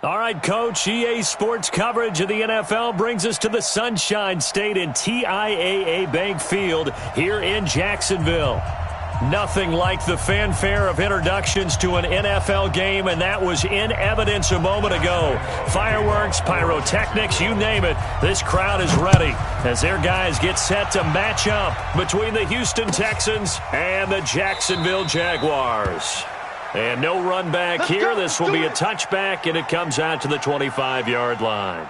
All right, Coach, EA Sports coverage of the NFL brings us to the Sunshine State in TIAA Bank Field here in Jacksonville. Nothing like the fanfare of introductions to an NFL game, and that was in evidence a moment ago. Fireworks, pyrotechnics, you name it, this crowd is ready as their guys get set to match up between the Houston Texans and the Jacksonville Jaguars. And no run back here. This will be a touchback, and it comes out to the 25-yard line.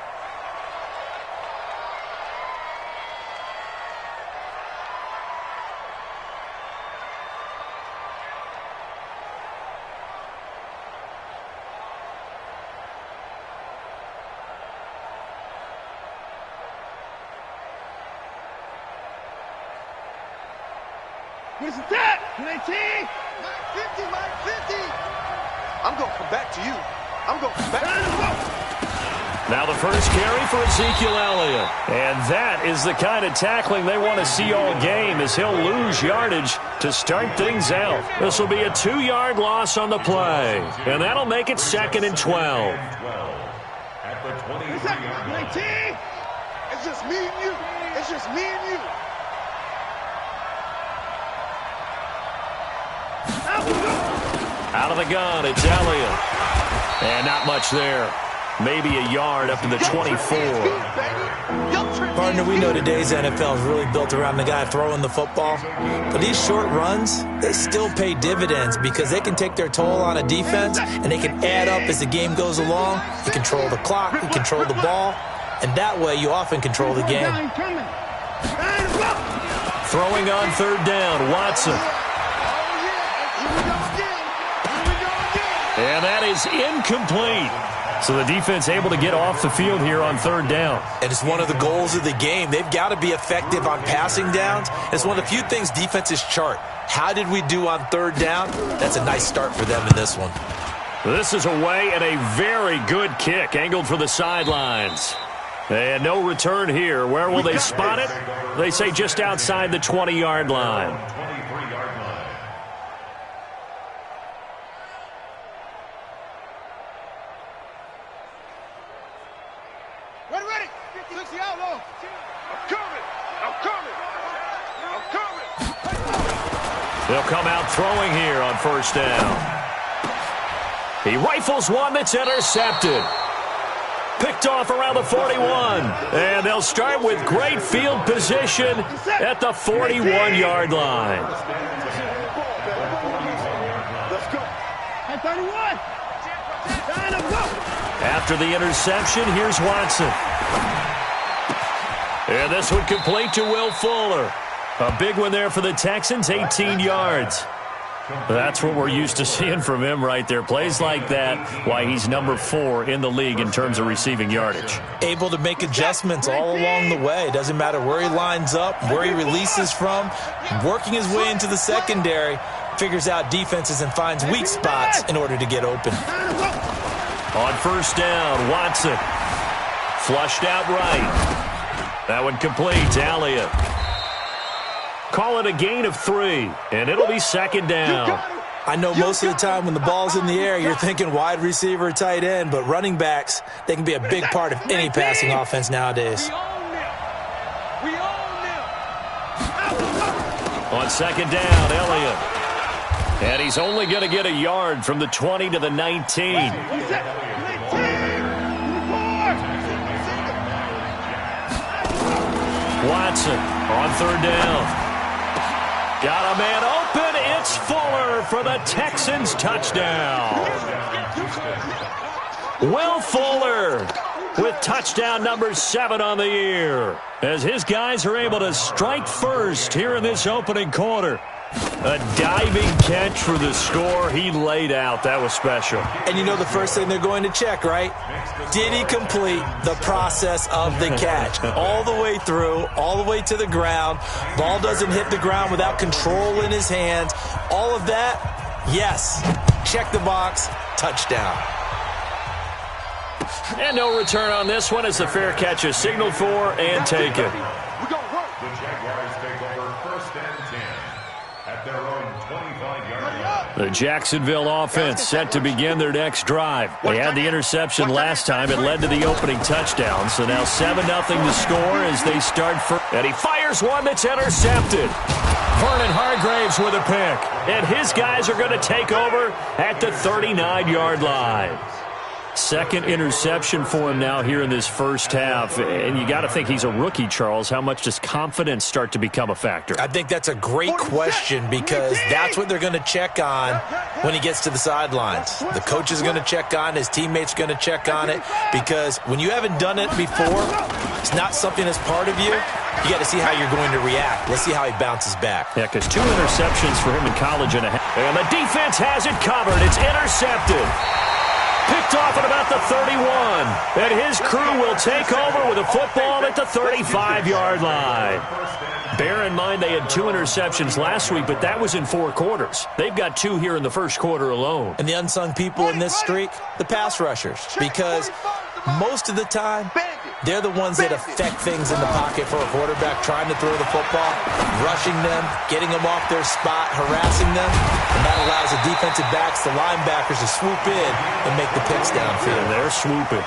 Where's the tap? 19! 50, Mike, 50! I'm going to come back to you. I'm going to come back to you. Now the first carry for Ezekiel Elliott. And that is the kind of tackling they want to see all game, as he'll lose yardage to start things out. This will be a 2-yard loss on the play. And that'll make it 2nd and 12. At the 19! It's just me and you. It's just me and you. Out of the gun, it's Elliott. And not much there. Maybe a yard up to the 24. Partner, we know today's NFL is really built around the guy throwing the football. But these short runs, they still pay dividends because they can take their toll on a defense, and they can add up as the game goes along. You control the clock, you control the ball, and that way you often control the game. Throwing on 3rd down, Watson. And that is incomplete. So the defense able to get off the field here on 3rd down. And it's one of the goals of the game. They've got to be effective on passing downs. It's one of the few things defenses chart. How did we do on 3rd down? That's a nice start for them in this one. This is away and a very good kick angled for the sidelines. And no return here. Where will they spot it? They say just outside the 20-yard line. They'll come out throwing here on 1st down. He rifles one that's intercepted. Picked off around the 41. And they'll start with great field position at the 41-yard line. After the interception, here's Watson. And this one complete to Will Fuller. A big one there for the Texans, 18 yards. That's what we're used to seeing from him right there. Plays like that, why he's number 4 in the league in terms of receiving yardage. Able to make adjustments all along the way. Doesn't matter where he lines up, where he releases from. Working his way into the secondary, figures out defenses and finds weak spots in order to get open. On 1st down, Watson. Flushed out right. That one complete, Elliott. Call it a gain of 3, and it'll be 2nd down. I know most of the time when the ball's in the air, you're thinking wide receiver, tight end, but running backs, they can be a big part of any passing offense nowadays. On 2nd down, Elliott. And he's only going to get a yard from the 20 to the 19. Watson on 3rd down. Got a man open. It's Fuller for the Texans touchdown. Will Fuller with touchdown number 7 on the year, as his guys are able to strike first here in this opening quarter. A diving catch for the score. He laid out. That was special. And you know the first thing they're going to check, right? Did he complete the process of the catch? All the way through, all the way to the ground. Ball doesn't hit the ground without control in his hands. All of that, yes. Check the box. Touchdown. And no return on this one as the fair catch is signaled for and taken. The Jacksonville offense set to begin their next drive. They had the interception last time. It led to the opening touchdown. So now 7-0 to score as they start for. And he fires one that's intercepted. Vernon Hargraves with a pick. And his guys are going to take over at the 39-yard line. Second interception for him now here in this first half. And you got to think he's a rookie, Charles. How much does confidence start to become a factor? I think that's a great question because that's what they're going to check on when he gets to the sidelines. The coach is going to check on, his teammates are going to check on it, because when you haven't done it before, it's not something that's part of you. You got to see how you're going to react. Let's see how he bounces back. Yeah, because 2 interceptions for him in college and a half. And the defense has it covered. It's intercepted. Picked off at about the 31. And his crew will take over with a football at the 35-yard line. Bear in mind they had 2 interceptions last week, but that was in 4 quarters. They've got 2 here in the first quarter alone. And the unsung people in this streak, the pass rushers, because most of the time, they're the ones that affect things in the pocket for a quarterback, trying to throw the football, rushing them, getting them off their spot, harassing them, and that allows the defensive backs, the linebackers, to swoop in and make the picks downfield. And they're swooping.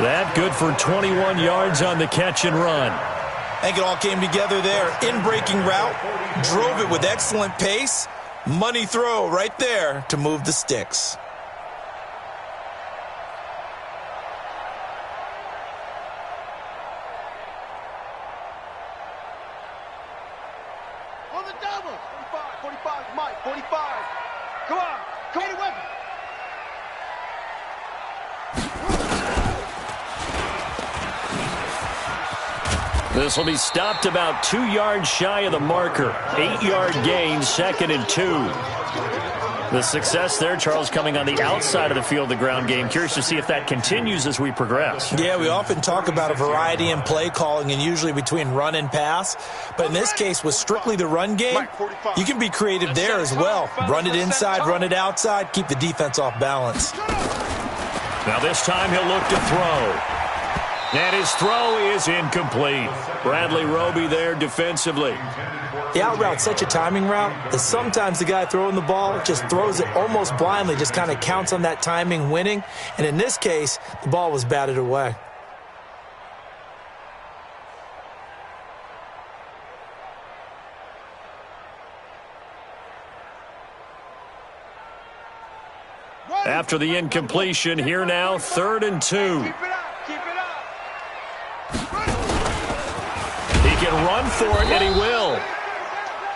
That good for 21 yards on the catch and run. I think it all came together there. In-breaking route, drove it with excellent pace, money throw right there to move the sticks. On the double. 45, 45, Mike, 45. Come on, come on, weapon. This will be stopped about 2 yards shy of the marker. 8-yard gain, 2nd and 2. The success there, Charles, coming on the outside of the field, the ground game. Curious to see if that continues as we progress. Yeah, we often talk about a variety in play calling and usually between run and pass. But in this case, with strictly the run game, you can be creative there as well. Run it inside, run it outside, keep the defense off balance. Now this time he'll look to throw. And his throw is incomplete. Bradley Roby there defensively. The out route's such a timing route that sometimes the guy throwing the ball just throws it almost blindly, just kind of counts on that timing winning. And in this case, the ball was batted away. After the incompletion, here now, 3rd and 2. He can run for it, and he will.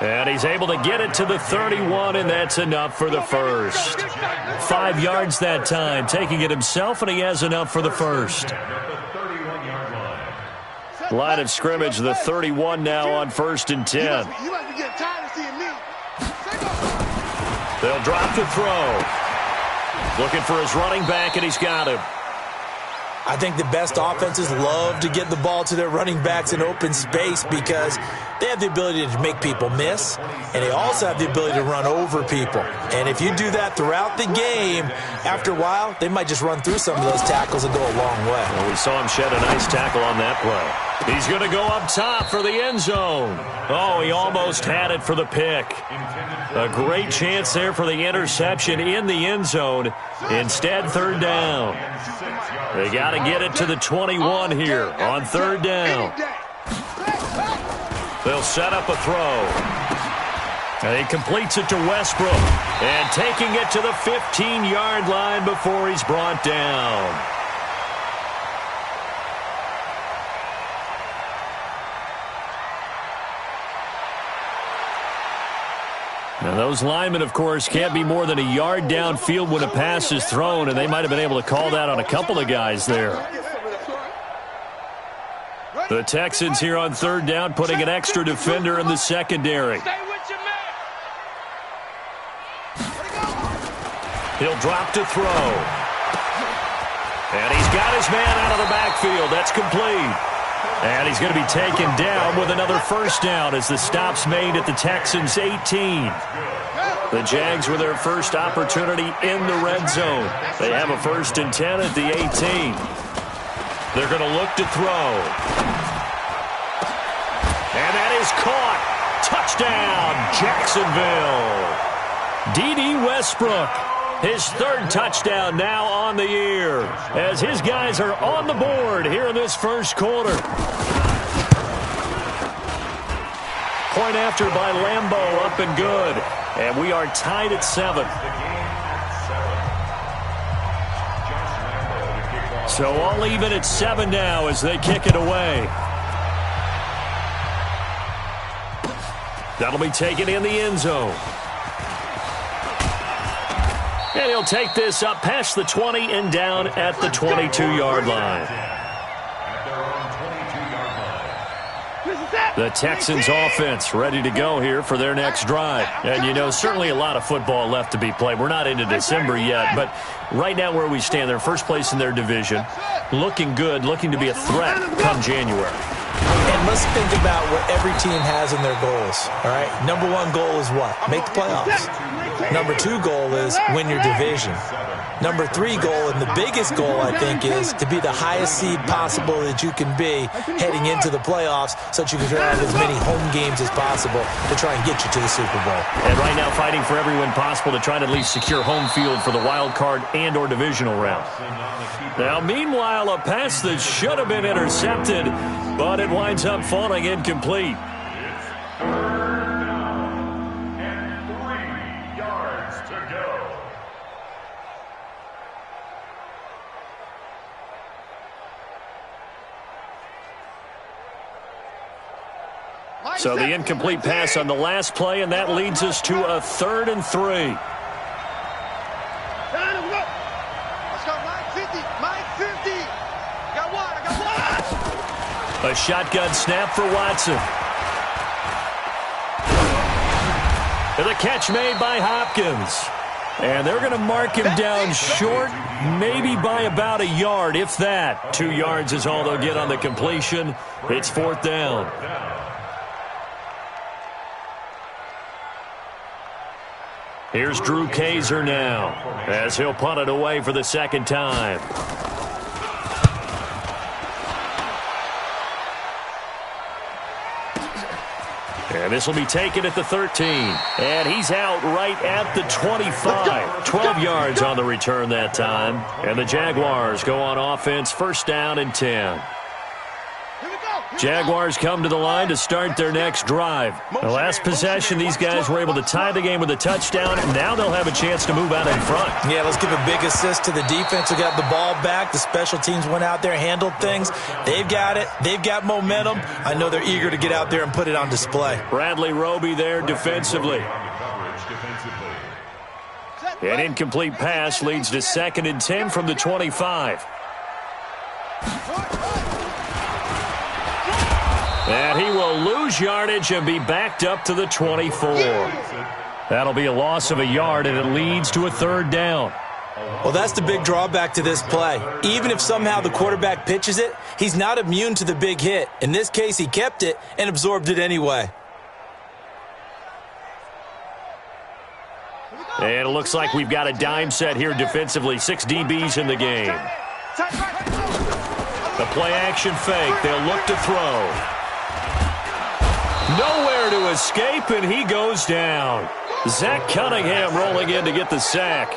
And he's able to get it to the 31, and that's enough for the first. 5 yards that time, taking it himself, and he has enough for the first. Line of scrimmage, the 31 now on 1st and 10. They'll drop the throw. Looking for his running back, and he's got him. I think the best offenses love to get the ball to their running backs in open space because they have the ability to make people miss, and they also have the ability to run over people. And if you do that throughout the game, after a while, they might just run through some of those tackles and go a long way. Well, we saw him shed a nice tackle on that play. He's going to go up top for the end zone. Oh, he almost had it for the pick. A great chance there for the interception in the end zone. Instead, 3rd down. They got to get it to the 21 here on 3rd down. They'll set up a throw. And he completes it to Westbrook. And taking it to the 15-yard line before he's brought down. Now those linemen, of course, can't be more than a yard downfield when a pass is thrown, and they might have been able to call that on a couple of guys there. The Texans here on 3rd down, putting an extra defender in the secondary. He'll drop to throw. And he's got his man out of the backfield. That's complete. And he's going to be taken down with another first down as the stop's made at the Texans' 18. The Jags with their first opportunity in the red zone. They have a 1st and 10 at the 18. They're going to look to throw. And that is caught. Touchdown, Jacksonville. D.D. Westbrook, his third touchdown now on the year, as his guys are on the board here in this first quarter. Point after by Lambeau, up and good. And we are tied at 7. So all even at 7 now as they kick it away. That'll be taken in the end zone. And he'll take this up past the 20 and down at the 22-yard line. The Texans offense ready to go here for their next drive. And, you know, certainly a lot of football left to be played. We're not into December yet, but right now where we stand, they're first place in their division. Looking good, looking to be a threat come January. And let's think about what every team has in their goals, all right? Number 1 goal is what? Make the playoffs. Number 2 goal is win your division. Number 3 goal, and the biggest goal, I think, is to be the highest seed possible that you can be heading into the playoffs so that you can have as many home games as possible to try and get you to the Super Bowl. And right now fighting for every win possible to try to at least secure home field for the wild card and or divisional round. Now, meanwhile, a pass that should have been intercepted, but it winds up falling incomplete. So the incomplete pass on the last play, and that leads us to a 3rd and 3. Let's go, 950, 950. Got one, I got one. A shotgun snap for Watson. And the catch made by Hopkins. And they're going to mark him down short, maybe by about a yard, if that. 2 yards is all they'll get on the completion. It's 4th down. Here's Drew Kaiser now, as he'll punt it away for the 2nd time. And this will be taken at the 13. And he's out right at the 25. 12 yards on the return that time. And the Jaguars go on offense, 1st down and 10. Jaguars come to the line to start their next drive. The last possession, these guys were able to tie the game with a touchdown. Now they'll have a chance to move out in front. Yeah, let's give a big assist to the defense who got the ball back. The special teams went out there, handled things. They've got it. They've got momentum. I know they're eager to get out there and put it on display. Bradley Roby there defensively. An incomplete pass leads to 2nd and 10 from the 25. And he will lose yardage and be backed up to the 24. That'll be a loss of a yard, and it leads to a 3rd down. Well, that's the big drawback to this play. Even if somehow the quarterback pitches it, he's not immune to the big hit. In this case, he kept it and absorbed it anyway. And it looks like we've got a dime set here defensively. 6 DBs in the game. The play-action fake. They'll look to throw. Nowhere to escape, and he goes down. Zach Cunningham rolling in to get the sack.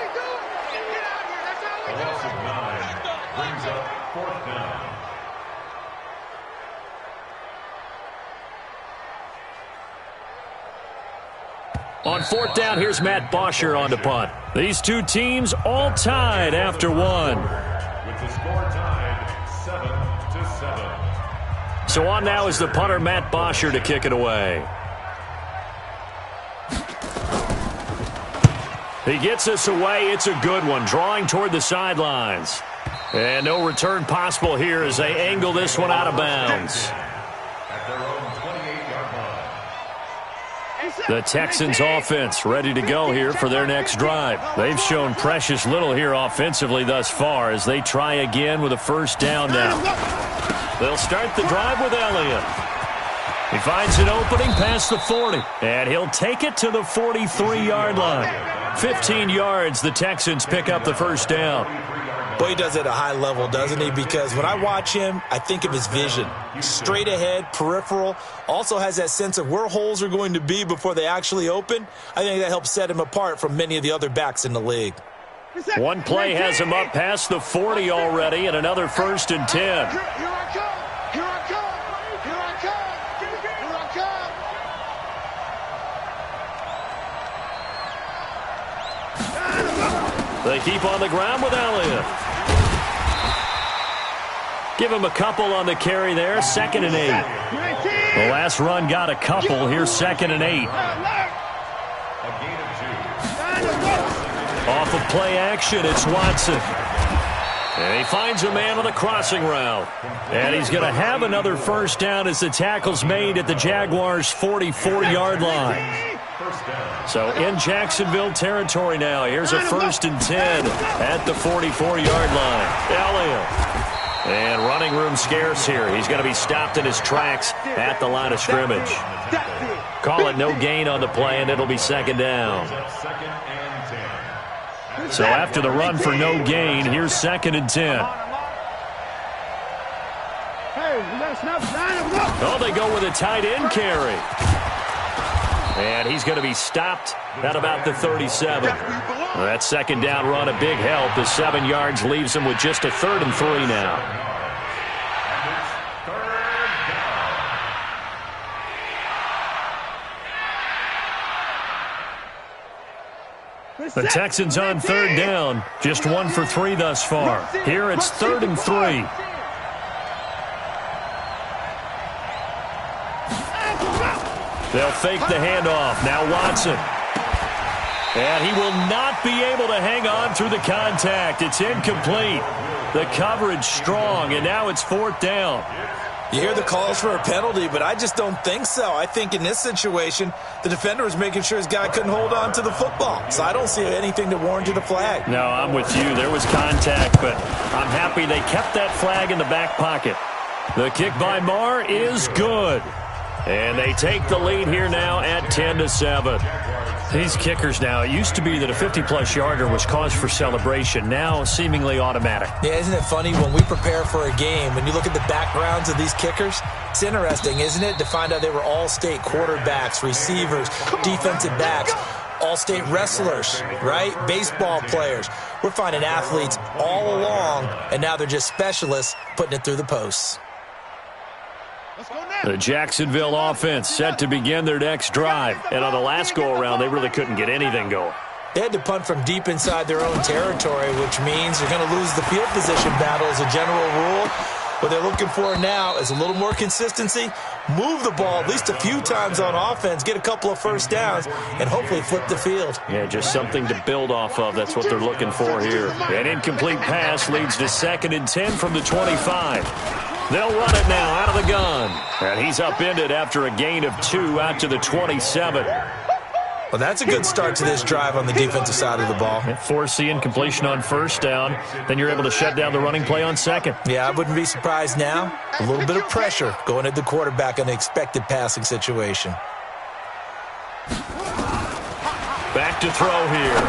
On 4th down, here's Matt Bosher on to punt. These two teams all tied after 1. With the score tied 7-7. So on now is the punter, Matt Bosher, to kick it away. He gets us away. It's a good one, drawing toward the sidelines. And no return possible here as they angle this one out of bounds. The Texans offense ready to go here for their next drive. They've shown precious little here offensively thus far as they try again with a 1st down now. They'll start the drive with Elliott. He finds an opening past the 40, and he'll take it to the 43-yard line. 15 yards, the Texans pick up the 1st down. Boy, he does it at a high level, doesn't he? Because when I watch him, I think of his vision. Straight ahead, peripheral, also has that sense of where holes are going to be before they actually open. I think that helps set him apart from many of the other backs in the league. One play has him up past the 40 already, and another 1st and 10. Here I come. Here I come. Here I come. Here I come. They keep on the ground with Elliott. Give him a couple on the carry there. 2nd and 8. The last run got a couple. Here's 2nd and 8. Off of play action, it's Watson. And he finds a man on the crossing route. And he's going to have another 1st down as the tackle's made at the Jaguars' 44-yard line. So in Jacksonville territory now. Here's a 1st and 10 at the 44-yard line. Elliott. And running room scarce here. He's going to be stopped in his tracks at the line of scrimmage. Call it no gain on the play, and it'll be 2nd down. So after the run for no gain, here's 2nd and 10. Oh, they go with a tight end carry. And he's going to be stopped at about the 37. That 2nd down run, a big help. The 7 yards leaves him with just a 3rd and 3 now. The Texans on 3rd down. Just 1 for 3 thus far. Here it's 3rd and 3. They'll fake the handoff. Now Watson. And he will not be able to hang on through the contact. It's incomplete. The coverage strong, and now it's 4th down. You hear the calls for a penalty, but I just don't think so. I think in this situation, the defender was making sure his guy couldn't hold on to the football. So I don't see anything that warranted a flag. No, I'm with you. There was contact, but I'm happy they kept that flag in the back pocket. The kick by Marr is good. And they take the lead here now at 10-7. These kickers now, it used to be that a 50-plus yarder was cause for celebration. Now seemingly automatic. Yeah, isn't it funny when we prepare for a game, when you look at the backgrounds of these kickers, it's interesting, isn't it, to find out they were all-state quarterbacks, receivers, defensive backs, all-state wrestlers, right? Baseball players. We're finding athletes all along, and now they're just specialists putting it through the posts. The Jacksonville offense set to begin their next drive. And on the last go-around, they really couldn't get anything going. They had to punt from deep inside their own territory, which means they're going to lose the field position battle as a general rule. What they're looking for now is a little more consistency, move the ball at least a few times on offense, get a couple of 1st downs, and hopefully flip the field. Yeah, just something to build off of. That's what they're looking for here. An incomplete pass leads to 2nd and 10 from the 25. They'll run it now out of the gun. And he's upended after a gain of 2 out to the 27. Well, that's a good start to this drive on the defensive side of the ball. Force the incompletion on 1st down. Then you're able to shut down the running play on 2nd. Yeah, I wouldn't be surprised now. A little bit of pressure going at the quarterback in the expected passing situation. Back to throw here.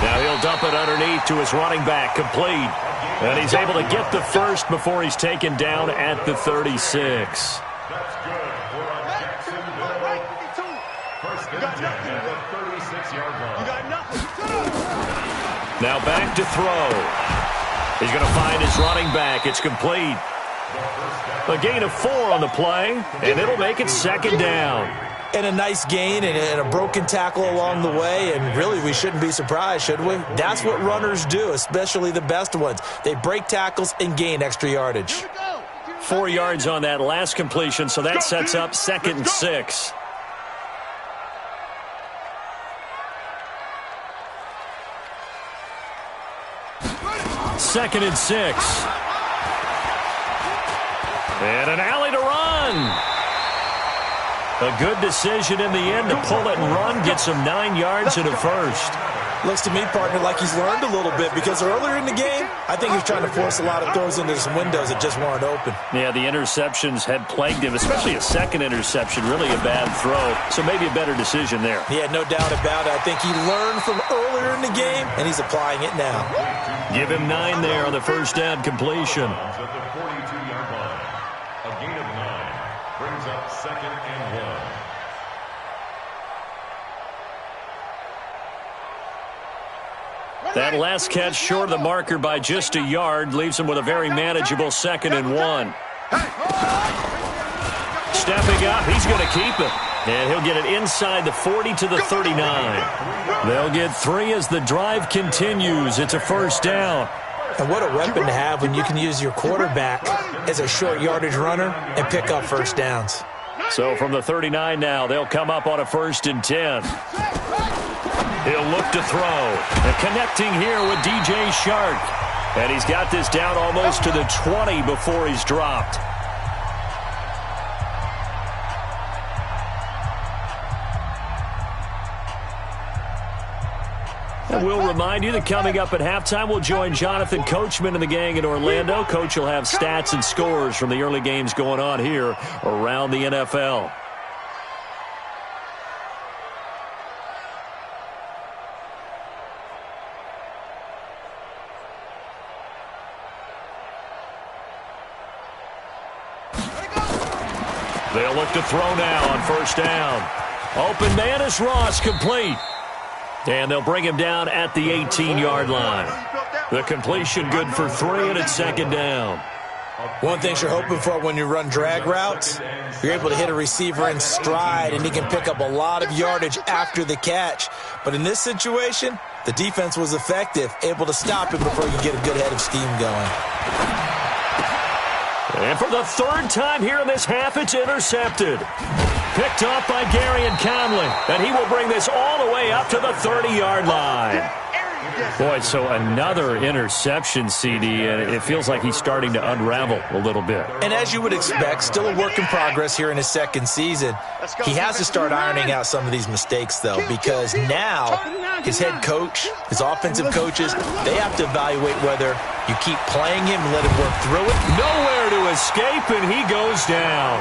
Now he'll dump it underneath to his running back, complete. And he's able to get the 1st before he's taken down at the 36. That's good for a Jacksonville 1st and 10 at the 36-yard line. Now back to throw. He's going to find his running back. It's complete. A gain of 4 on the play, and it'll make it 2nd down. And a nice gain and a broken tackle along the way, and really we shouldn't be surprised, should we? That's what runners do, especially the best ones. They break tackles and gain extra yardage. 4 yards on that last completion, so that sets up 2nd and 6. Second and 6. And an alley to run. A good decision in the end to pull it and run. Gets him 9 yards and a 1st. Looks to me, partner, like he's learned a little bit because earlier in the game, I think he was trying to force a lot of throws into some windows that just weren't open. Yeah, the interceptions had plagued him, especially a 2nd interception. Really a bad throw, so maybe a better decision there. Yeah, no doubt about it. I think he learned from earlier in the game, and he's applying it now. Give him 9 there on the first down completion. At the 42-yard line. A gain of 9 brings up 2nd and 1. That last catch short of the marker by just a yard leaves him with a very manageable 2nd and 1. Stepping up, he's going to keep it. And he'll get it inside the 40 to the 39. They'll get 3 as the drive continues. It's a first down. And what a weapon to have when you can use your quarterback as a short yardage runner and pick up first downs. So from the 39 now, they'll come up on a 1st and 10. He'll look to throw. And connecting here with DJ Shark. And he's got this down almost to the 20 before he's dropped. And we'll remind you that coming up at halftime, we'll join Jonathan Coachman and the gang in Orlando. Coach will have stats and scores from the early games going on here around the NFL. They'll look to throw now on first down. Open man is Ross, complete. And they'll bring him down at the 18-yard line. The completion good for 3, and it's 2nd down. One thing you're hoping for when you run drag routes, you're able to hit a receiver in stride, and he can pick up a lot of yardage after the catch. But in this situation, the defense was effective, able to stop him before you get a good head of steam going. And for the 3rd time here in this half, it's intercepted. Picked off by Gary and Conley. And he will bring this all the way up to the 30-yard line. Boy, so another interception, CD, and it feels like he's starting to unravel a little bit. And as you would expect, still a work in progress here in his 2nd season. He has to start ironing out some of these mistakes, though, because now his head coach, his offensive coaches, they have to evaluate whether you keep playing him and let him work through it. Nowhere to escape, and he goes down.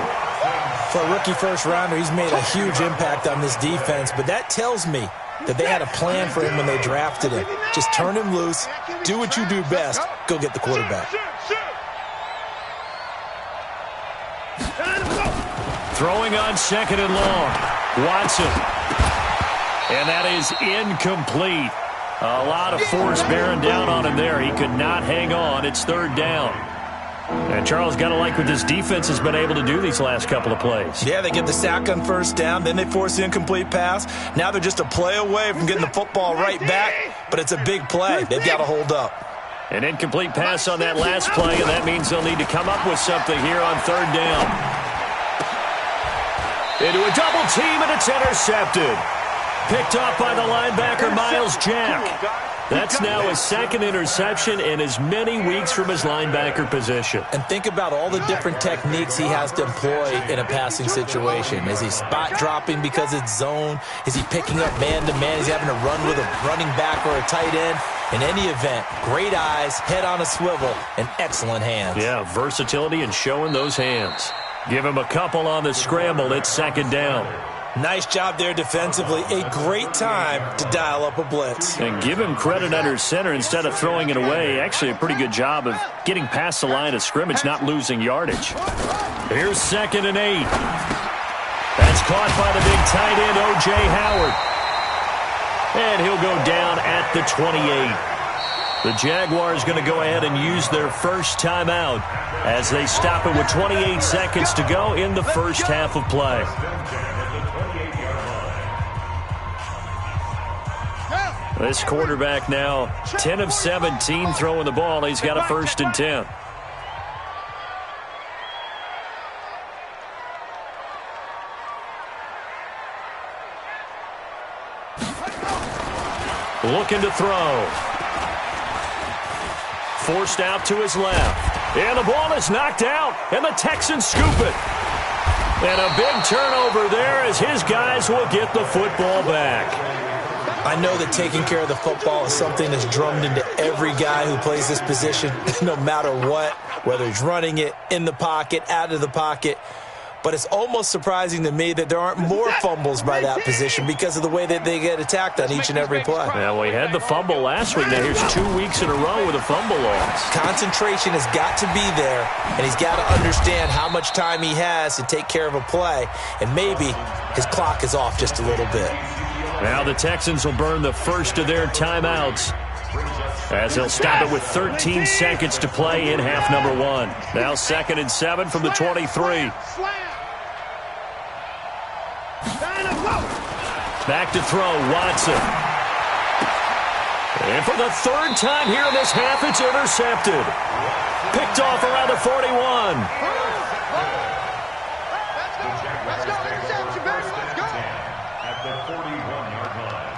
For a rookie first-rounder, he's made a huge impact on this defense, but that tells me that they had a plan for him when they drafted him. Just turn him loose, do what you do best, go get the quarterback. Throwing on 2nd and long. Watson. And that is incomplete. A lot of force bearing down on him there. He could not hang on. It's 3rd down. And Charles, got to like what this defense has been able to do these last couple of plays. Yeah, they get the sack on first down, then they force the incomplete pass. Now they're just a play away from getting the football right back, but it's a big play. They've got to hold up. An incomplete pass on that last play, and that means they'll need to come up with something here on 3rd down. Into a double team, and it's intercepted. Picked off by the linebacker, Miles Jack. That's now his 2nd interception in as many weeks from his linebacker position. And think about all the different techniques he has to employ in a passing situation. Is he spot dropping because it's zone? Is he picking up man-to-man? Is he having to run with a running back or a tight end? In any event, great eyes, head on a swivel, and excellent hands. Yeah, versatility and showing those hands. Give him a couple on the scramble. It's 2nd down. Nice job there defensively. A great time to dial up a blitz. And give him credit under center instead of throwing it away. Actually, a pretty good job of getting past the line of scrimmage, not losing yardage. Here's 2nd and 8. That's caught by the big tight end, O.J. Howard. And he'll go down at the 28. The Jaguars going to go ahead and use their first timeout as they stop it with 28 seconds to go in the first half of play. This quarterback now 10 of 17 throwing the ball. He's got a 1st and 10. Looking to throw. Forced out to his left. And the ball is knocked out, and the Texans scoop it. And a big turnover there as his guys will get the football back. I know that taking care of the football is something that's drummed into every guy who plays this position, no matter what, whether he's running it, in the pocket, out of the pocket. but it's almost surprising to me that there aren't more fumbles by that position because of the way that they get attacked on each and every play. Yeah, we had the fumble last week. Now here's 2 weeks in a row with a fumble loss. Concentration has got to be there, and he's got to understand how much time he has to take care of a play, and maybe his clock is off just a little bit. Now the Texans will burn the first of their timeouts, as they'll stop it with 13 seconds to play in half number 1. Now 2nd and 7 from the 23. Back to throw, Watson. And for the 3rd time here in this half, it's intercepted. Picked off around the 41. Let's go, interception, baby, let's go. At the 41-yard line.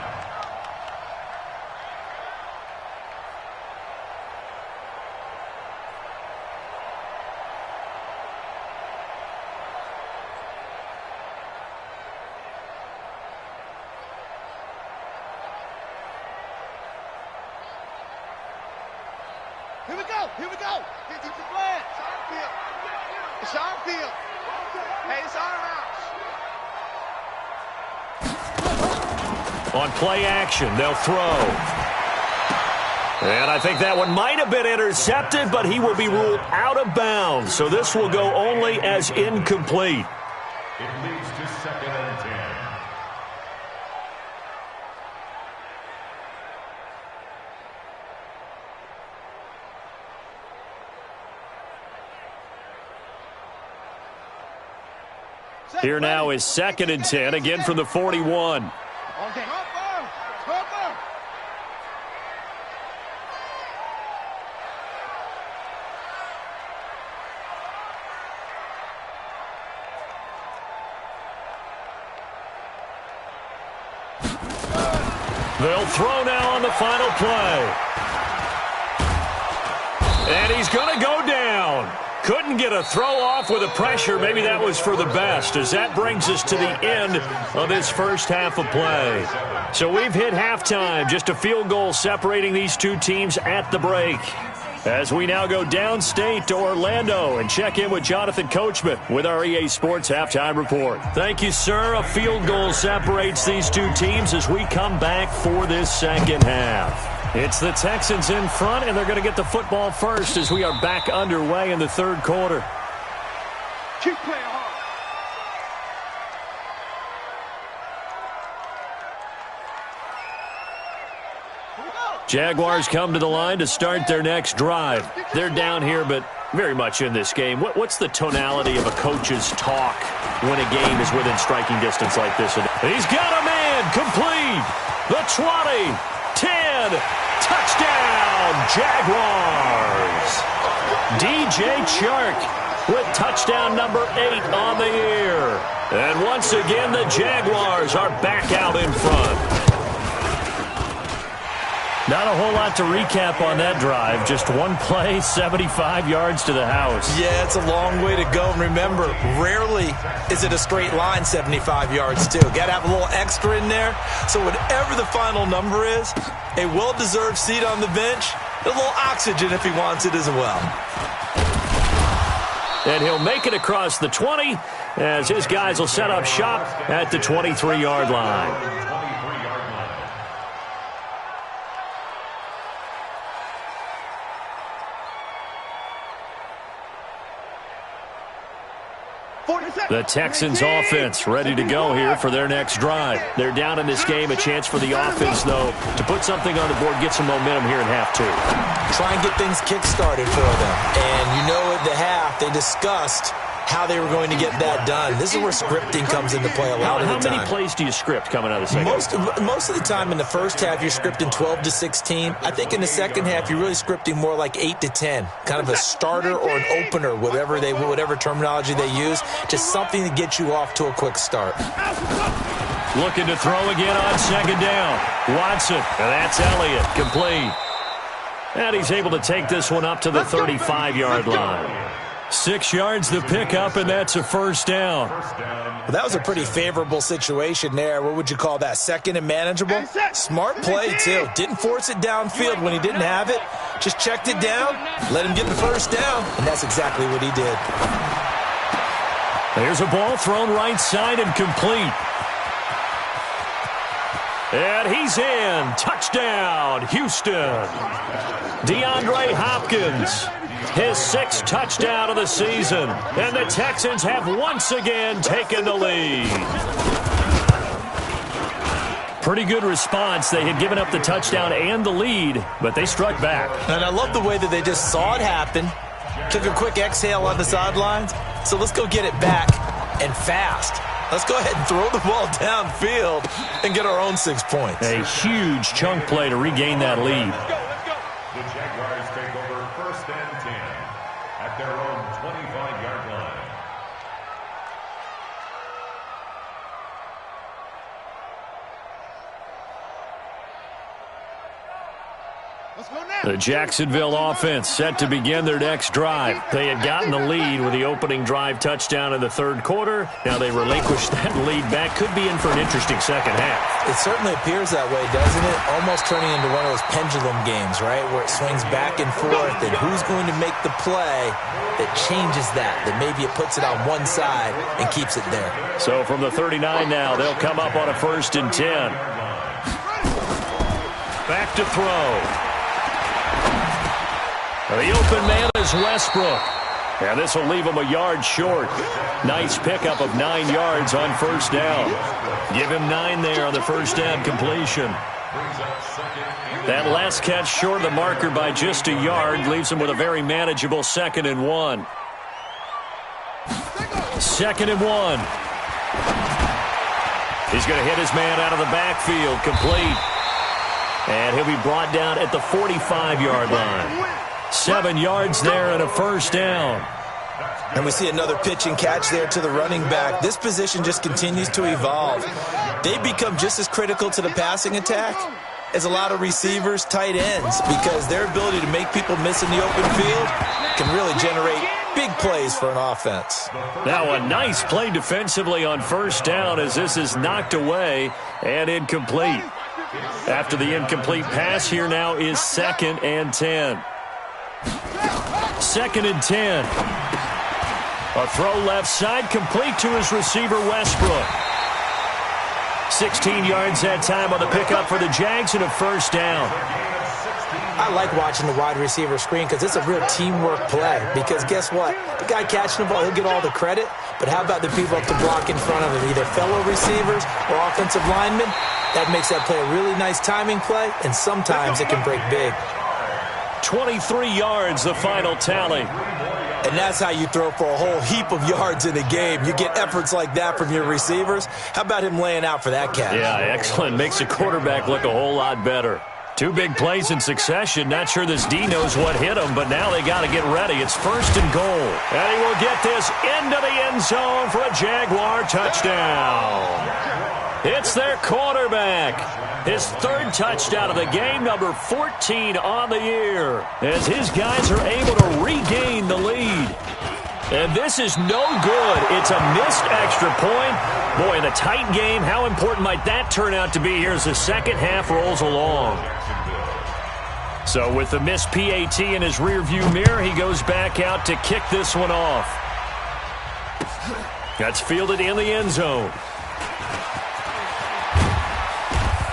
Here we go, here we go. Get the flag. It's our field. Hey, it's our house. On play action, they'll throw. And I think that one might have been intercepted, but he will be ruled out of bounds. So this will go only as incomplete. It leads to 2nd and 10. Here now is 2nd and 10, again from the 41. Okay. They'll throw now on the final play. And he's going to go down. Couldn't get a throw off with the pressure. Maybe that was for the best, as that brings us to the end of this first half of play. So we've hit halftime, just a field goal separating these two teams at the break. As we now go downstate to Orlando and check in with Jonathan Coachman with our EA Sports Halftime Report. Thank you, sir. A field goal separates these two teams as we come back for this second half. It's the Texans in front, and they're going to get the football first as we are back underway in the third quarter. Keep playing hard. Jaguars come to the line to start their next drive. They're down here, but very much in this game. What's the tonality of a coach's talk when a game is within striking distance like this? He's got a man, complete. The 20, 10, touchdown, Jaguars. DJ Chark with touchdown number 8 on the year. And once again, the Jaguars are back out in front. Not a whole lot to recap on that drive. Just one play, 75 yards to the house. Yeah, it's a long way to go. And remember, rarely is it a straight line 75 yards, too. Got to have a little extra in there. So whatever the final number is, a well-deserved seat on the bench, a little oxygen if he wants it as well. And he'll make it across the 20 as his guys will set up shop at the 23-yard line. The Texans offense ready to go here for their next drive. They're down in this game. A chance for the offense, though, to put something on the board, get some momentum here in half 2. Try and get things kick-started for them. And you know at the half, they discussed how they were going to get that done. This is where scripting comes into play a lot of the time. How many plays do you script coming out of the second half? Most of the time in the first half, you're scripting 12 to 16. I think in the second half, you're really scripting more like 8 to 10. Kind of a starter or an opener, whatever terminology they use. Just something to get you off to a quick start. Looking to throw again on second down. Watson, and that's Elliott, complete. And he's able to take this one up to the 35-yard line. 6 yards the pickup, and that's a first down. Well, that was a pretty favorable situation there. What would you call that? Second and manageable? Smart play, too. Didn't force it downfield when he didn't have it. Just checked it down, let him get the first down, and that's exactly what he did. Here's a ball thrown right side and complete. And he's in. Touchdown, Houston. DeAndre Hopkins, his 6th touchdown of the season. And the Texans have once again taken the lead. Pretty good response. They had given up the touchdown and the lead, but they struck back. And I love the way that they just saw it happen, took a quick exhale on the sidelines. So let's go get it back and fast. Let's go ahead and throw the ball downfield and get our own 6 points. A huge chunk play to regain that lead. The Jaguars take over 1st and 10 at their own 25-yard line. The Jacksonville offense set to begin their next drive. They had gotten the lead with the opening drive touchdown in the 3rd quarter. Now they relinquish that lead back. Could be in for an interesting second half. It certainly appears that way, doesn't it? Almost turning into one of those pendulum games, right, where it swings back and forth, and who's going to make the play that changes that maybe it puts it on one side and keeps it there. So from the 39 now, they'll come up on a 1st and 10. Back to throw. The open man is Westbrook. And this will leave him a yard short. Nice pickup of 9 yards on 1st down. Give him 9 there on the 1st down completion. That last catch short of the marker by just a yard leaves him with a very manageable 2nd and 1. 2nd and 1. He's going to hit his man out of the backfield. Complete. And he'll be brought down at the 45-yard line. 7 yards there and a 1st down. And we see another pitch and catch there to the running back. This position just continues to evolve. They become just as critical to the passing attack as a lot of receivers, tight ends, because their ability to make people miss in the open field can really generate big plays for an offense. Now a nice play defensively on 1st down as this is knocked away and incomplete. After the incomplete pass, here now is 2nd and 10. 2nd and 10. A throw left side, complete to his receiver, Westbrook. 16 yards that time on the pickup for the Jags and a 1st down. I like watching the wide receiver screen because it's a real teamwork play. Because guess what? The guy catching the ball, he'll get all the credit. But how about the people up to block in front of him, either fellow receivers or offensive linemen? That makes that play a really nice timing play, and sometimes it can break big. 23 yards, the final tally. And that's how you throw for a whole heap of yards in a game. You get efforts like that from your receivers. How about him laying out for that catch? Yeah, excellent. Makes the quarterback look a whole lot better. 2 big plays in succession. Not sure this D knows what hit him, but now they got to get ready. It's 1st and goal. And he will get this into the end zone for a Jaguar touchdown. It's their quarterback. His 3rd touchdown of the game, number 14 on the year, as his guys are able to regain the lead. And this is no good. It's a missed extra point. Boy, in a tight game, how important might that turn out to be here as the second half rolls along? So with the missed PAT in his rearview mirror, he goes back out to kick this one off. That's fielded in the end zone.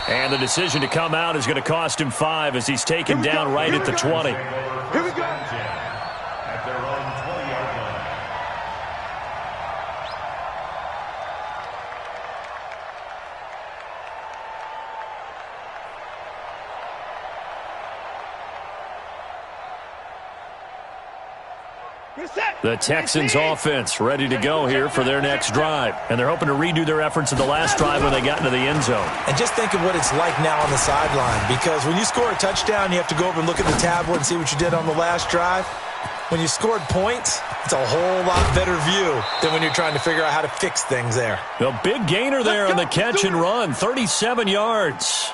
And the decision to come out is going to cost him 5 as he's taken down right at the 20. Here we go. At their own 20-yard line. The Texans offense ready to go here for their next drive. And they're hoping to redo their efforts in the last drive when they got into the end zone. And just think of what it's like now on the sideline, because when you score a touchdown, you have to go over and look at the tablet and see what you did on the last drive. When you scored points, it's a whole lot better view than when you're trying to figure out how to fix things there. The big gainer there on the catch and run, 37 yards.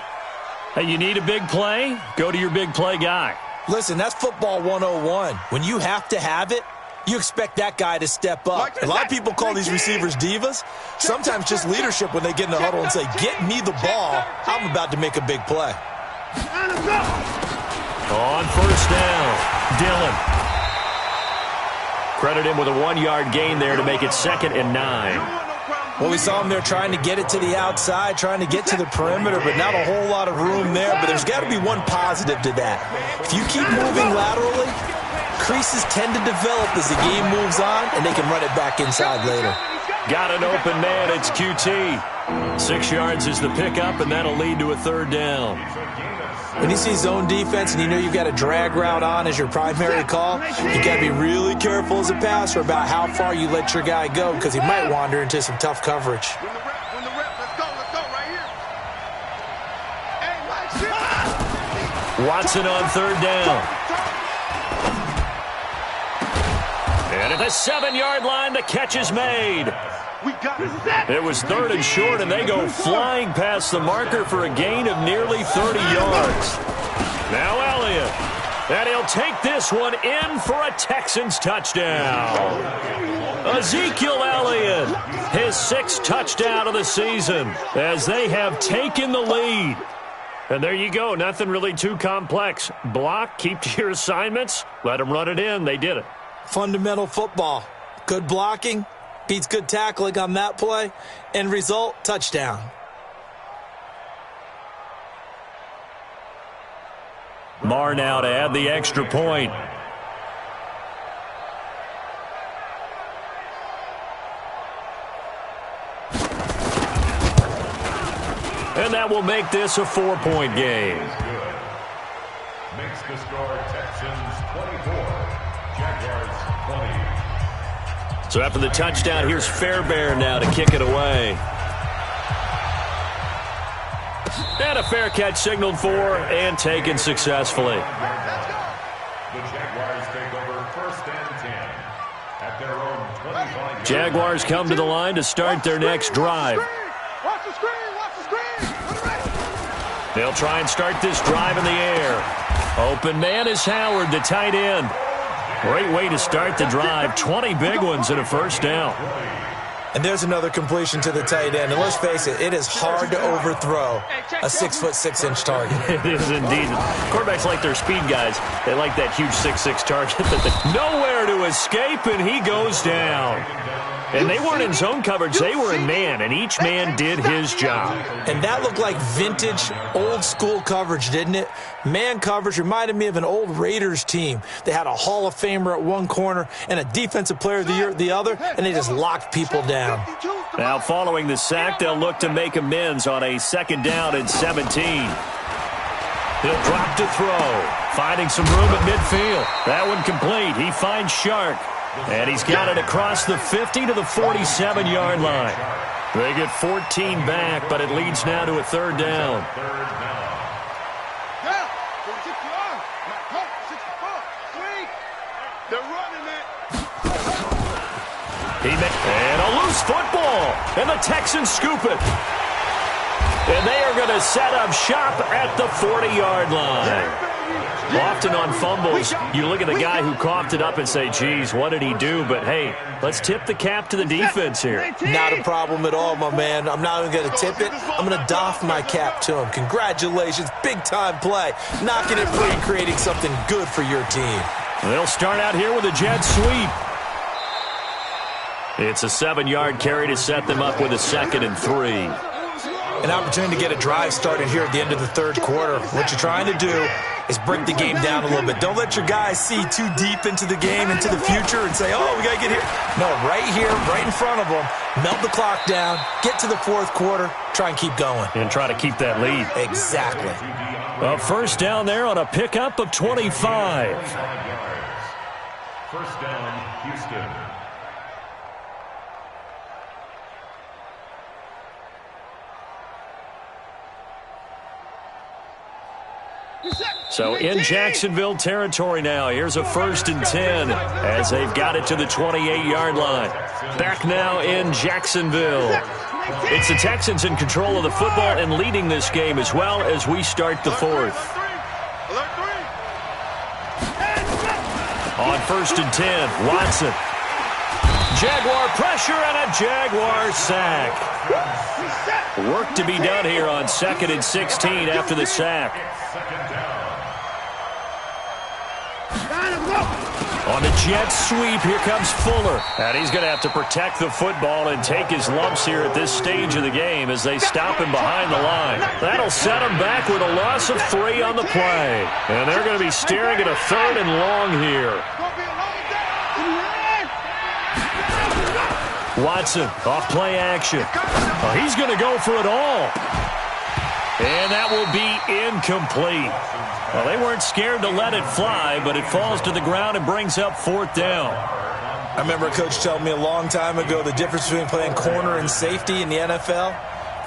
Hey, you need a big play? Go to your big play guy. Listen, that's football 101. When you have to have it, you expect that guy to step up. A lot of people call these receivers divas. Sometimes just leadership when they get in the huddle and say, get me the ball. I'm about to make a big play. On 1st down, Dillon. Credit him with a 1-yard gain there to make it 2nd and 9. Well, we saw him there trying to get it to the outside, trying to get to the perimeter, but not a whole lot of room there. But there's got to be one positive to that. If you keep moving laterally, creases tend to develop as the game moves on, and they can run it back inside later. Got an open man. It's QT. 6 yards is the pickup, and that'll lead to a 3rd down. When you see zone defense and you know you've got a drag route on as your primary call, you got to be really careful as a passer about how far you let your guy go because he might wander into some tough coverage. Win the rep, let's go right here. Hey, Mike, Watson on 3rd down. And at the 7-yard line, the catch is made. we got it. It was 3rd and short, and they go flying past the marker for a gain of nearly 30 yards. Now Elliott. And he'll take this one in for a Texans touchdown. Ezekiel Elliott, his 6th touchdown of the season, as they have taken the lead. And there you go, nothing really too complex. Block, keep to your assignments, let them run it in. They did it. Fundamental football. Good blocking beats good tackling on that play. End result, touchdown. Marr now to add the extra point. And that will make this a 4-point game. Makes the score Texans 24, Jaguars 20. So after the touchdown, here's Fairbairn now to kick it away. And a fair catch signaled for and taken successfully. The Jaguars take over 1st and 10 at their own 25. Jaguars come to the line to start their next drive. Watch the screen, watch the screen. They'll try and start this drive in the air. Open man is Howard, the tight end. Great way to start the drive. 20 big ones and a 1st down. And there's another completion to the tight end. And let's face it, it is hard to overthrow a 6'6" target. It is indeed. Quarterbacks like their speed guys. They like that huge 6'6" target. Nowhere to escape, and he goes down. And they weren't in zone coverage. They were in man, and each man did his job. And that looked like vintage, old-school coverage, didn't it? Man coverage reminded me of an old Raiders team. They had a Hall of Famer at one corner and a Defensive Player of the Year at the other, and they just locked people down. Now, following the sack, they'll look to make amends on a 2nd down and 17. He'll drop to throw, finding some room at midfield. That one complete. He finds Shark. And he's got it across the 50 to the 47-yard line. They get 14 back, but it leads now to a 3rd down. Yeah, 60-yard. Mike, 64. Sweet. They're running it. And a loose football. And the Texans scoop it. And they are going to set up shop at the 40-yard line. Often on fumbles, you look at the guy who coughed it up and say, geez, what did he do? But, hey, let's tip the cap to the defense here. Not a problem at all, my man. I'm not even going to tip it. I'm going to doff my cap to him. Congratulations. Big-time play. Knocking it free, creating something good for your team. They'll start out here with a jet sweep. It's a 7-yard carry to set them up with a 2nd and 3. An opportunity to get a drive started here at the end of the 3rd quarter. What you're trying to do is break the game down a little bit. Don't let your guys see too deep into the game, into the future, and say, oh, we got to get here. No, right here, right in front of them, melt the clock down, get to the 4th quarter, try and keep going. And try to keep that lead. Exactly. A 1st down there on a pickup of 25. 1st down, Houston. So in Jacksonville territory now. Here's a 1st and 10 as they've got it to the 28-yard line. Back now in Jacksonville. It's the Texans in control of the football and leading this game as well as we start the 4th. On 1st and 10, Watson. Jaguar pressure and a Jaguar sack. Work to be done here on 2nd and 16 after the sack. On the jet sweep, here comes Fuller. And he's going to have to protect the football and take his lumps here at this stage of the game as they stop him behind the line. That'll set him back with a loss of 3 on the play. And they're going to be staring at a 3rd and long here. Watson, off play action. Oh, he's going to go for it all. And that will be incomplete. Well, they weren't scared to let it fly, but it falls to the ground and brings up 4th down. I remember a coach telling me a long time ago the difference between playing corner and safety in the NFL.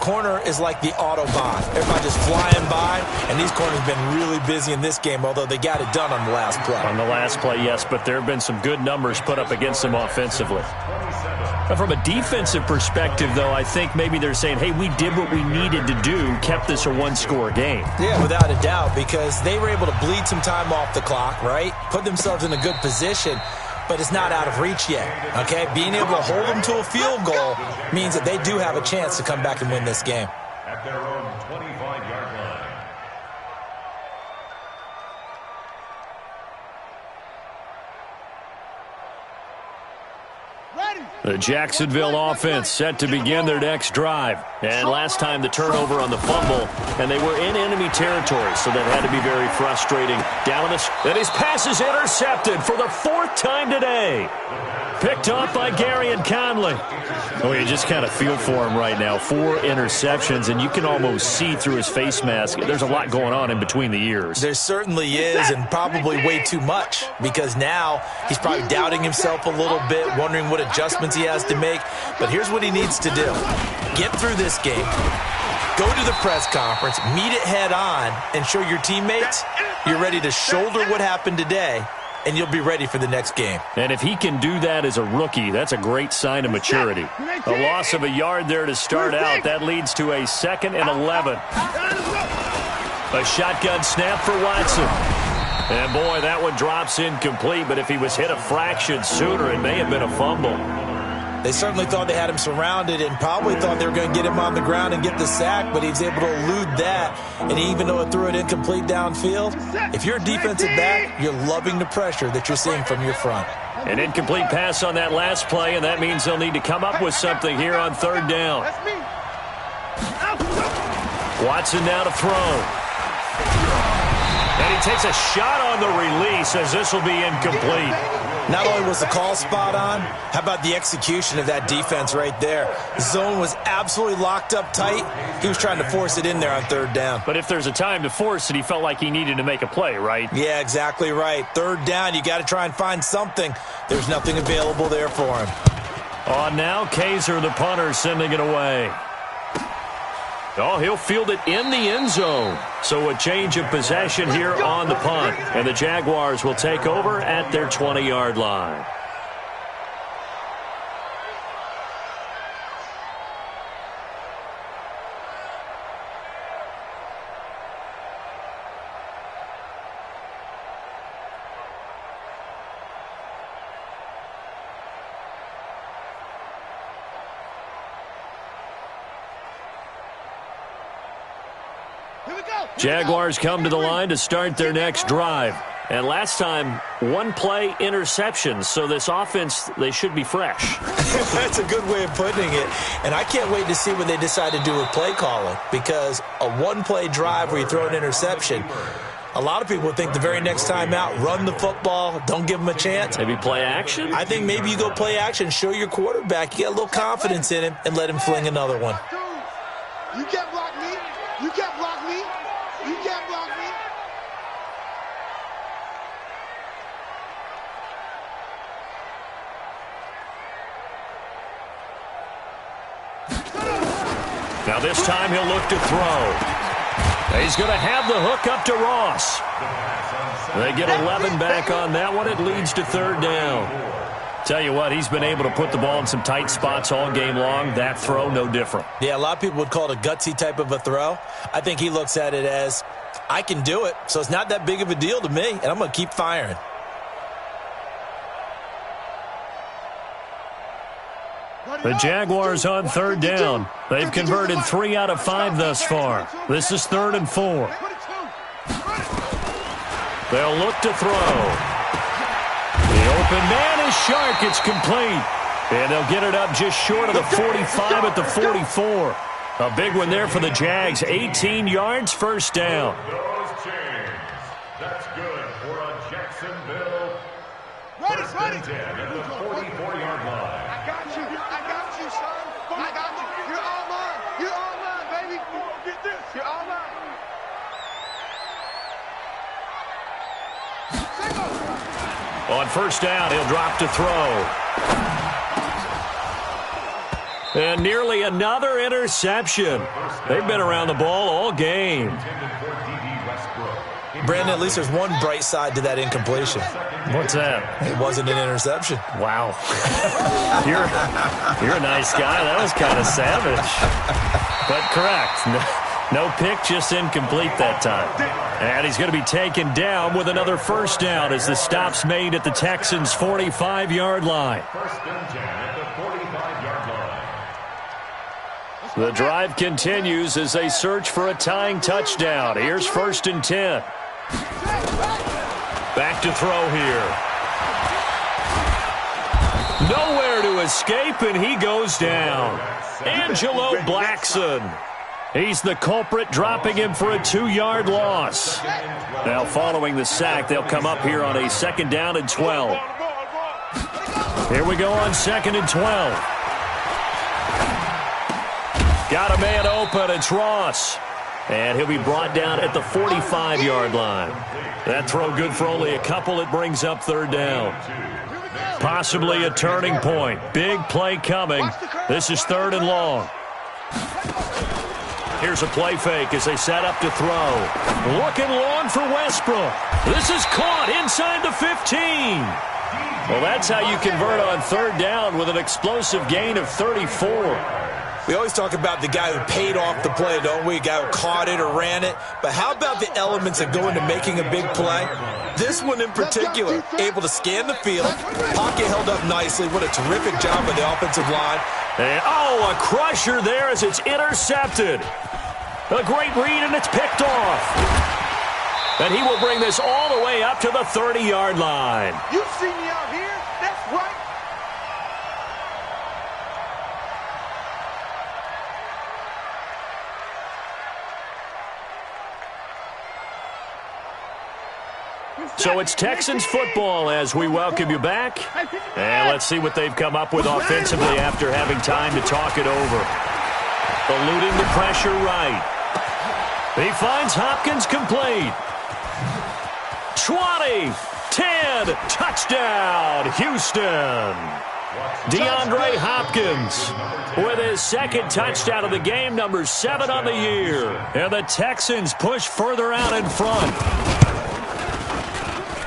Corner is like the Autobahn. Everybody just flying by, and these corners have been really busy in this game, although they got it done on the last play. On the last play, yes, but there have been some good numbers put up against them offensively. Now, from a defensive perspective, though, I think maybe they're saying, hey, we did what we needed to do, kept this a 1-score game. Yeah, without a doubt, because they were able to bleed some time off the clock, right? Put themselves in a good position, but it's not out of reach yet, okay? Being able to hold them to a field goal means that they do have a chance to come back and win this game. At their own 25-yard line. The Jacksonville offense set to begin their next drive. And last time the turnover on the fumble, and they were in enemy territory, so that had to be very frustrating. Down and his pass is intercepted for the 4th time today. Picked off by Gary and Conley. Oh, you just kind of feel for him right now. 4 interceptions, and you can almost see through his face mask. There's a lot going on in between the ears. There certainly is, and probably way too much, because now he's probably doubting himself a little bit, wondering what adjustments he has to make. But here's what he needs to do. Get through this game. Go to the press conference, meet it head on, and show your teammates you're ready to shoulder what happened today, and you'll be ready for the next game. And if he can do that as a rookie, that's a great sign of maturity. A loss of a yard there to start out. That leads to a 2nd and 11. A shotgun snap for Watson. And, boy, that one drops incomplete, but if he was hit a fraction sooner, it may have been a fumble. They certainly thought they had him surrounded and probably thought they were going to get him on the ground and get the sack, but he was able to elude that. And even though it threw it incomplete downfield, if you're a defensive back, you're loving the pressure that you're seeing from your front. An incomplete pass on that last play, and that means they'll need to come up with something here on 3rd down. Watson now to throw. And he takes a shot on the release as this will be incomplete. Not only was the call spot on, how about the execution of that defense right there? The zone was absolutely locked up tight. He was trying to force it in there on 3rd down. But if there's a time to force it, he felt like he needed to make a play, right? Yeah, exactly right. 3rd down, you got to try and find something. There's nothing available there for him. On now, Kaiser, the punter, sending it away. Oh, he'll field it in the end zone. So a change of possession here on the punt. And the Jaguars will take over at their 20-yard line. Jaguars come to the line to start their next drive. And last time, 1-play interception. So this offense, they should be fresh. That's a good way of putting it. And I can't wait to see what they decide to do with play calling. Because a 1-play drive where you throw an interception, a lot of people think the very next time out, run the football, don't give them a chance. Maybe play action? I think maybe you go play action, show your quarterback, you got a little confidence in him, and let him fling another one. You can't block me. You can't block me. You can't block me. Now this time he'll look to throw. He's going to have the hook up to Ross. They get 11 back on that one. It leads to 3rd down. Tell you what, he's been able to put the ball in some tight spots all game long. That throw, no different. Yeah, a lot of people would call it a gutsy type of a throw. I think he looks at it as, I can do it, so it's not that big of a deal to me, and I'm going to keep firing. The Jaguars on 3rd down. They've converted 3 out of 5 thus far. This is 3rd and 4. They'll look to throw. The open man is Shark. It's complete. And they'll get it up just short of the 45 at the 44. A big one there for the Jags. 18 yards, first down. Those chains. That's good for a Jacksonville. First Ready. and 10 at the 44-yard line. I got you, son. I got you. You're all mine. You're all mine, baby. Get this. You're all mine. On first down, he'll drop to throw. And nearly another interception. They've been around the ball all game. Brandon, at least there's one bright side to that incompletion. What's that? It wasn't an interception. Wow. You're a nice guy. That was kind of savage. But correct. No pick, just incomplete that time. And he's going to be taken down with another first down as the stop's made at the Texans' 45-yard line. First and 10 at the 45-yard line. The drive continues as they search for a tying touchdown. Here's first and 10. Back to throw here. Nowhere to escape, and he goes down. Angelo Blackson. He's the culprit, dropping him for a 2-yard loss. Now, following the sack, they'll come up here on a second down and 12. Here we go on second and 12. Got a man open. It's Ross. And he'll be brought down at the 45-yard line. That throw good for only a couple. It brings up third down. Possibly a turning point. Big play coming. This is third and long. Here's a play fake as they set up to throw. Looking long for Westbrook. This is caught inside the 15. Well, that's how you convert on third down with an explosive gain of 34. We always talk about the guy who paid off the play, don't we? A guy who caught it or ran it. But how about the elements that go into making a big play? This one in particular, able to scan the field, pocket held up nicely. What a terrific job by the offensive line. And, oh, a crusher there as it's intercepted. A great read, and it's picked off. And he will bring this all the way up to the 30-yard line. You see me out here? That's right. So it's Texans football as we welcome you back. And let's see what they've come up with offensively after having time to talk it over. Eluding the pressure right. He finds Hopkins complete. 20, 10, touchdown, Houston. DeAndre Hopkins with his second touchdown of the game, number 7 on the year. And the Texans push further out in front.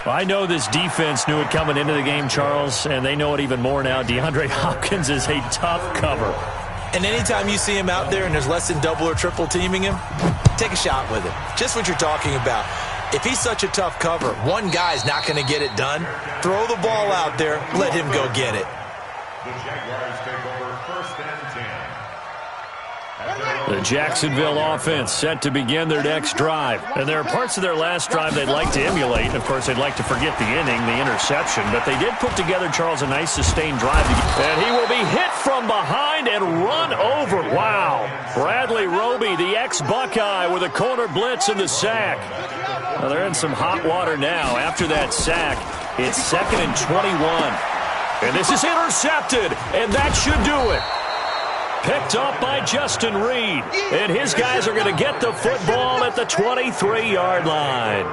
I know this defense knew it coming into the game, Charles, and they know it even more now. DeAndre Hopkins is a tough cover. And anytime you see him out there and there's less than double or triple teaming him, take a shot with him. Just what you're talking about. If he's such a tough cover, one guy's not going to get it done. Throw the ball out there. Let him go get it. The Jaguars take over first and 10. The Jacksonville offense set to begin their next drive. And there are parts of their last drive they'd like to emulate. And, of course, they'd like to forget the inning, the interception. But they did put together, Charles, a nice sustained drive. And he will be hit from behind and run over. Wow. Bradley Roby, the ex-Buckeye, with a corner blitz and the sack. Well, they're in some hot water now. After that sack, it's 2nd and 21. And this is intercepted, and that should do it. Picked up by Justin Reed. And his guys are going to get the football at the 23-yard line.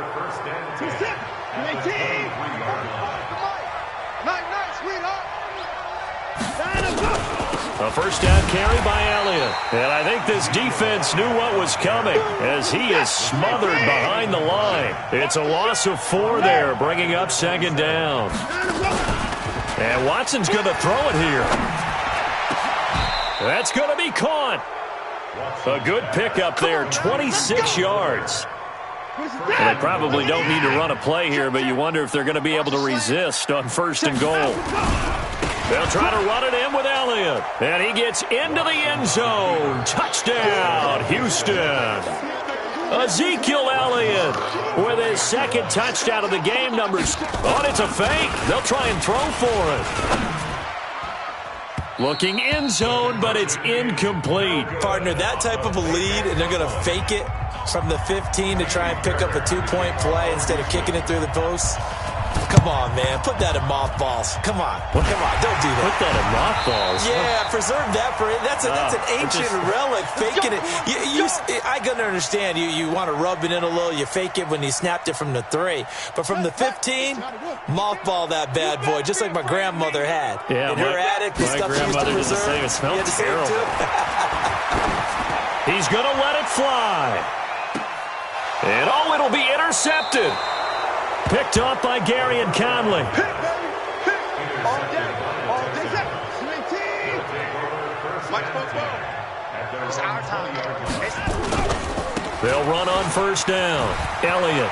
A first down carry by Elliott. And I think this defense knew what was coming as he is smothered behind the line. It's a loss of 4 there, bringing up second down. And Watson's going to throw it here. That's going to be caught. A good pickup there, 26 yards. Well, they probably don't need to run a play here, but you wonder if they're going to be able to resist on first and goal. They'll try to run it in with Elliott. And he gets into the end zone. Touchdown, Houston. Ezekiel Elliott with his second touchdown of the game. Numbers. Oh, it's a fake. They'll try and throw for it. Looking end zone, but it's incomplete. Partner, that type of a lead, and they're going to fake it from the 15 to try and pick up a 2-point play instead of kicking it through the post. Come on, man. Put that in mothballs. Come on. Come on. Don't do that. Put that in mothballs? Yeah, preserve that for it. That's an ancient relic. Faking it. I can understand. You want to rub it in a little. You fake it when you snapped it from the 3. But from the 15, mothball that bad boy, just like my grandmother had. Yeah, in her attic, the stuff she used to preserve. It smells terrible. He's going to let it fly. And, it'll be intercepted. Picked off by Gary and Conley. Pick, baby. Pick. All day. All day. Swing team. Mike spoke well. It's our time. They'll run on first down. Elliott.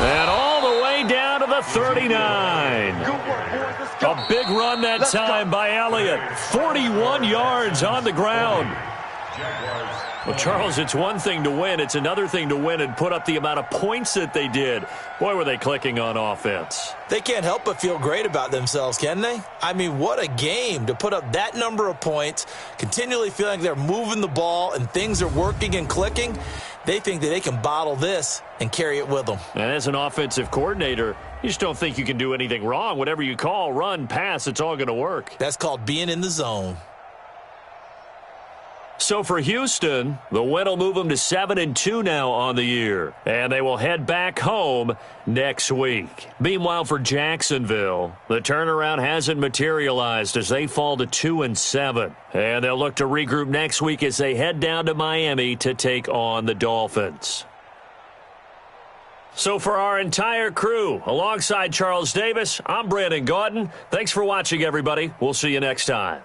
And all the way down to the 39. Good work, boys. Let's go. A big run that time by Elliott. 41 yards on the ground. Well, Charles, it's one thing to win. It's another thing to win and put up the amount of points that they did. Boy, were they clicking on offense. They can't help but feel great about themselves, can they? I mean, what a game to put up that number of points, continually feeling like they're moving the ball and things are working and clicking. They think that they can bottle this and carry it with them. And as an offensive coordinator, you just don't think you can do anything wrong. Whatever you call, run, pass, it's all going to work. That's called being in the zone. So for Houston, the win will move them to 7-2 now on the year. And they will head back home next week. Meanwhile, for Jacksonville, the turnaround hasn't materialized as they fall to 2-7. And they'll look to regroup next week as they head down to Miami to take on the Dolphins. So for our entire crew, alongside Charles Davis, I'm Brandon Gaudin. Thanks for watching, everybody. We'll see you next time.